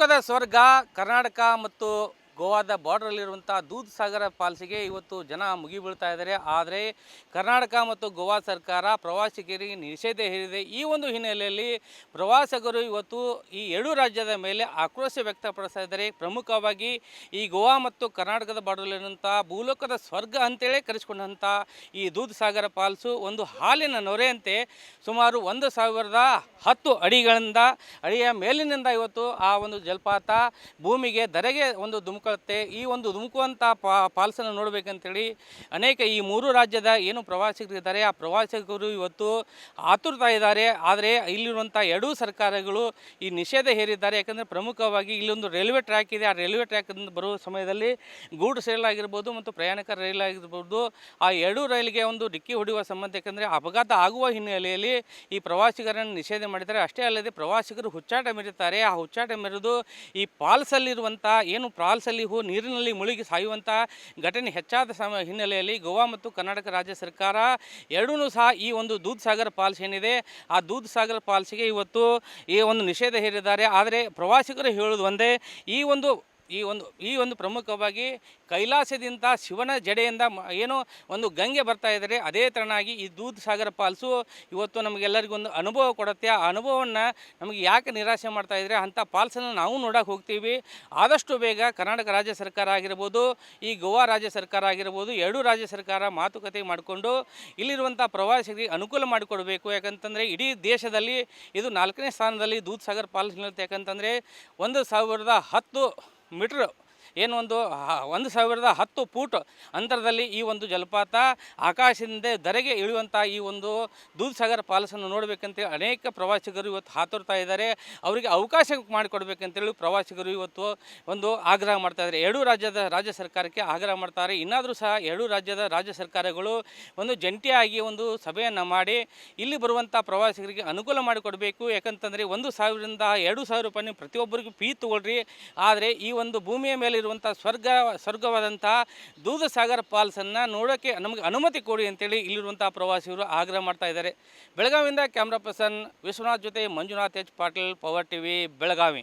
ಭೂಲೋಕದ ಸ್ವರ್ಗ ಕರ್ನಾಟಕ ಮತ್ತು ಗೋವಾದ ಬಾರ್ಡ್ರಲ್ಲಿರುವಂಥ ದೂದ್ ಸಾಗರ ಫಾಲ್ಸಿಗೆ ಇವತ್ತು ಜನ ಮುಗಿಬೀಳ್ತಾ ಇದ್ದಾರೆ. ಆದರೆ ಕರ್ನಾಟಕ ಮತ್ತು ಗೋವಾ ಸರ್ಕಾರ ಪ್ರವಾಸಿಗರಿಗೆ ನಿಷೇಧ ಹೇರಿದೆ. ಈ ಒಂದು ಹಿನ್ನೆಲೆಯಲ್ಲಿ ಪ್ರವಾಸಿಗರು ಇವತ್ತು ಈ ಎರಡೂ ರಾಜ್ಯದ ಮೇಲೆ ಆಕ್ರೋಶ ವ್ಯಕ್ತಪಡಿಸ್ತಾ ಇದ್ದಾರೆ. ಪ್ರಮುಖವಾಗಿ ಈ ಗೋವಾ ಮತ್ತು ಕರ್ನಾಟಕದ ಬಾರ್ಡ್ರಲ್ಲಿರುವಂಥ ಭೂಲೋಕದ ಸ್ವರ್ಗ ಅಂತೇಳಿ ಕರೆಸಿಕೊಂಡಂಥ ಈ ದೂದ್ ಸಾಗರ ಫಾಲ್ಸು ಒಂದು ಹಾಲಿನ ನೊರೆಯಂತೆ ಸುಮಾರು 1010 ಅಡಿಗಳಿಂದ ಅಡಿಯ ಮೇಲಿನಿಂದ ಇವತ್ತು ಆ ಒಂದು ಜಲಪಾತ ಭೂಮಿಗೆ ಧರೆಗೆ ಒಂದು ಧುಮುಕುತ್ತೆ. ಈ ಒಂದು ಧುಮುಕುವಂಥ ಫಾಲ್ಸನ್ನು ನೋಡಬೇಕಂತೇಳಿ ಅನೇಕ ಈ ಮೂರು ರಾಜ್ಯದ ಏನು ಪ್ರವಾಸಿಗರಿದ್ದಾರೆ ಆ ಪ್ರವಾಸಿಗರು ಇವತ್ತು ಆತುರ್ತಾ ಇದ್ದಾರೆ. ಆದರೆ ಇಲ್ಲಿರುವಂಥ ಎರಡೂ ಸರ್ಕಾರಗಳು ಈ ನಿಷೇಧ ಹೇರಿದ್ದಾರೆ. ಯಾಕಂದರೆ ಪ್ರಮುಖವಾಗಿ ಇಲ್ಲೊಂದು ರೈಲ್ವೆ ಟ್ರ್ಯಾಕ್ ಇದೆ. ಆ ರೈಲ್ವೆ ಟ್ರ್ಯಾಕಿಂದ ಬರುವ ಸಮಯದಲ್ಲಿ ಗೂಡ್ಸ್ ರೈಲ್ ಆಗಿರ್ಬೋದು ಮತ್ತು ಪ್ರಯಾಣಿಕರ ರೈಲ್ ಆಗಿರ್ಬೋದು, ಆ ಎರಡೂ ರೈಲಿಗೆ ಒಂದು ಡಿಕ್ಕಿ ಹೊಡೆಯುವ ಸಂಬಂಧ, ಯಾಕಂದರೆ ಅಪಘಾತ ಆಗುವ ಹಿನ್ನೆಲೆಯಲ್ಲಿ ಈ ಪ್ರವಾಸಿಗರನ್ನು ನಿಷೇಧ ಮಾಡಿದ್ದಾರೆ. ಅಷ್ಟೇ ಅಲ್ಲದೆ ಪ್ರವಾಸಿಗರು ಹುಚ್ಚಾಟ ಮೆರೀತಾರೆ. ಆ ಹುಚ್ಚಾಟ ಮೆರೆದು ಈ ಫಾಲ್ಸಲ್ಲಿರುವಂಥ ಏನು ಫಾಲ್ಸಲ್ಲಿ ನೀರಿನಲ್ಲಿ ಮುಳುಗಿ ಸಾಯುವಂಥ ಘಟನೆ ಹೆಚ್ಚಾದ ಹಿನ್ನೆಲೆಯಲ್ಲಿ ಗೋವಾ ಮತ್ತು ಕರ್ನಾಟಕ ರಾಜ್ಯ ಸರ್ಕಾರ ಎರಡೂ ಸಹ ಈ ಒಂದು ದೂದ್ ಸಾಗರ್ ಫಾಲ್ಸ್ ಏನಿದೆ ಆ ದೂದ್ ಸಾಗರ್ ಫಾಲ್ಸ್ಗೆ ಇವತ್ತು ಈ ಒಂದು ನಿಷೇಧ ಹೇರಿದ್ದಾರೆ. ಆದರೆ ಪ್ರವಾಸಿಗರು ಹೇಳೋದು ಒಂದೇ, ಈ ಒಂದು ಪ್ರಮುಖವಾಗಿ ಕೈಲಾಸದಿಂದ ಶಿವನ ಜಡೆಯಿಂದ ಏನು ಒಂದು ಗಂಗೆ ಬರ್ತಾ ಇದ್ದಾರೆ, ಅದೇ ಥರನಾಗಿ ಈ ದೂದ್ ಸಾಗರ ಫಾಲ್ಸು ಇವತ್ತು ನಮಗೆಲ್ಲರಿಗೂ ಒಂದು ಅನುಭವ ಕೊಡುತ್ತೆ. ಆ ಅನುಭವವನ್ನು ನಮಗೆ ಯಾಕೆ ನಿರಾಸೆ ಮಾಡ್ತಾ ಇದ್ದಾರೆ, ಅಂಥ ಫಾಲ್ಸನ್ನು ನಾವು ನೋಡೋಕೆ ಹೋಗ್ತೀವಿ. ಆದಷ್ಟು ಬೇಗ ಕರ್ನಾಟಕ ರಾಜ್ಯ ಸರ್ಕಾರ ಆಗಿರ್ಬೋದು, ಈ ಗೋವಾ ರಾಜ್ಯ ಸರ್ಕಾರ ಆಗಿರ್ಬೋದು, ಎರಡೂ ರಾಜ್ಯ ಸರ್ಕಾರ ಮಾತುಕತೆ ಮಾಡಿಕೊಂಡು ಇಲ್ಲಿರುವಂಥ ಪ್ರವಾಸಿಗರಿಗೆ ಅನುಕೂಲ ಮಾಡಿಕೊಡಬೇಕು. ಯಾಕಂತಂದರೆ ಇಡೀ ದೇಶದಲ್ಲಿ ಇದು 4ನೇ ಸ್ಥಾನದಲ್ಲಿ ದೂದ್ ಸಾಗರ್ ಫಾಲ್ಸ್ ನಿಲ್ಲುತ್ತೆ. ಯಾಕಂತಂದರೆ 1010 ಮೀಟ್ರ್ ಏನು 1010 ಫೂಟ್ ಅಂತರದಲ್ಲಿ ಈ ಒಂದು ಜಲಪಾತ ಆಕಾಶದಿಂದ ಧರೆಗೆ ಇಳಿಯುವಂಥ ಈ ಒಂದು ದೂದ್ ಸಾಗರ್ ಫಾಲ್ಸನ್ನು ನೋಡಬೇಕಂತೇಳಿ ಅನೇಕ ಪ್ರವಾಸಿಗರು ಇವತ್ತು ಹಾತೊರ್ತಾ ಇದ್ದಾರೆ. ಅವರಿಗೆ ಅವಕಾಶ ಮಾಡಿಕೊಡ್ಬೇಕಂತೇಳಿ ಪ್ರವಾಸಿಗರು ಇವತ್ತು ಒಂದು ಆಗ್ರಹ ಮಾಡ್ತಾಯಿದ್ದಾರೆ. ಎರಡೂ ರಾಜ್ಯ ಸರ್ಕಾರಕ್ಕೆ ಆಗ್ರಹ ಮಾಡ್ತಾರೆ. ಇನ್ನಾದರೂ ಸಹ ಎರಡೂ ರಾಜ್ಯದ ರಾಜ್ಯ ಸರ್ಕಾರಗಳು ಒಂದು ಜಂಟಿಯಾಗಿ ಒಂದು ಸಭೆಯನ್ನು ಮಾಡಿ ಇಲ್ಲಿ ಬರುವಂಥ ಪ್ರವಾಸಿಗರಿಗೆ ಅನುಕೂಲ ಮಾಡಿಕೊಡಬೇಕು. ಯಾಕಂತಂದರೆ 1,000ರಿಂದ 2,000 ರೂಪಾಯಿ ಪ್ರತಿಯೊಬ್ಬರಿಗೂ ಫೀ ತೊಗೊಳ್ರಿ. ಆದರೆ ಈ ಒಂದು ಭೂಮಿಯ ಮೇಲೆ ಸ್ವರ್ಗವಾದಂಥ ದೂದ್ ಸಾಗರ್ ಫಾಲ್ಸನ್ನು ನೋಡೋಕ್ಕೆ ನಮಗೆ ಅನುಮತಿ ಕೊಡಿ ಅಂತೇಳಿ ಇಲ್ಲಿರುವಂಥ ಪ್ರವಾಸಿಗರು ಆಗ್ರಹ ಮಾಡ್ತಾ ಇದ್ದಾರೆ. ಬೆಳಗಾವಿಯಿಂದ ಕ್ಯಾಮ್ರಾ ಪರ್ಸನ್ ವಿಶ್ವನಾಥ್ ಜೊತೆ Manjunath H Patil, power TV, Belagavi.